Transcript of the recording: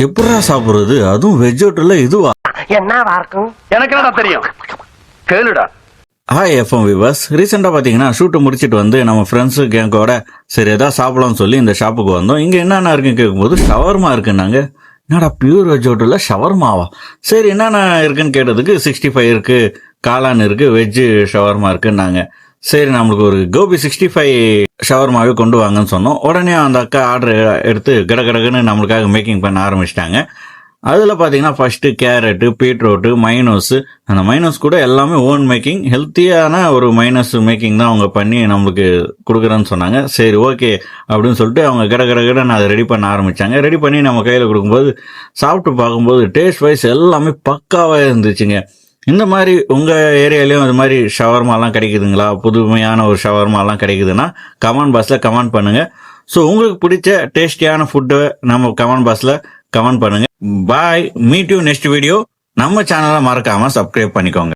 எப்படா சாப்பிடுறது? அதுவும் வெஜ் ஹோட்டல்ல இதுவா? என்னவா இருக்கும்? எனக்கு என்னடா தெரியும், கேளுடா. Hi FM viewers. ரீசெண்டாக பார்த்தீங்கன்னா ஷூட்டை முடிச்சுட்டு வந்து நம்ம ஃப்ரெண்ட்ஸு கேங்கோட சரி எதாவது சாப்பிடலாம்னு சொல்லி இந்த ஷாப்புக்கு வந்தோம். இங்கே என்னென்ன இருக்குன்னு கேட்கும்போது ஷவர்மா இருக்குன்னாங்க. என்னடா பியூர் வெஜ் ஹோட்டலில் ஷவர்மாவா? சரி என்னென்ன இருக்குன்னு கேட்டதுக்கு 65 இருக்குது, காளான் இருக்குது, வெஜ்ஜு ஷவர்மா இருக்குன்னாங்க. சரி நம்மளுக்கு ஒரு கோபி 65 ஷவர்மாவே கொண்டு வாங்கன்னு சொன்னோம். உடனே அந்த அக்கா ஆர்டர் எடுத்து கடகடன்னு நம்மளுக்காக மேக்கிங் பண்ண ஆரம்பிச்சிட்டாங்க. அதில் பார்த்தீங்கன்னா ஃபஸ்ட்டு கேரட்டு, பீட்ரூட்டு, மைனோஸு. அந்த மைனோஸ் கூட எல்லாமே ஓன் மேக்கிங், ஹெல்த்தியான ஒரு மைனஸ் மேக்கிங் தான் அவங்க பண்ணி நம்மளுக்கு கொடுக்குறேன்னு சொன்னாங்க. சரி ஓகே அப்படின்னு சொல்லிட்டு அவங்க கடகடன்னு அதை ரெடி பண்ண ஆரம்பித்தாங்க. ரெடி பண்ணி நம்ம கையில் கொடுக்கும்போது சாப்பிட்டு பார்க்கும்போது டேஸ்ட் வைஸ் எல்லாமே பக்காவாக இருந்துச்சுங்க. இந்த மாதிரி உங்கள் ஏரியாலையும் அது மாதிரி ஷவர்மாலாம் கிடைக்குதுங்களா? புதுமையான ஒரு ஷவர்மாலாம் கிடைக்குதுன்னா கமெண்ட் பாக்ஸில் கமெண்ட் பண்ணுங்கள். ஸோ உங்களுக்கு பிடிச்ச டேஸ்டியான ஃபுட்டு நம்ம கமெண்ட் பாக்ஸில் கமெண்ட் பண்ணுங்கள். பாய், மீட் யூ நெக்ஸ்ட் வீடியோ. நம்ம சேனலை மறக்காமல் சப்ஸ்கிரைப் பண்ணிக்கோங்க.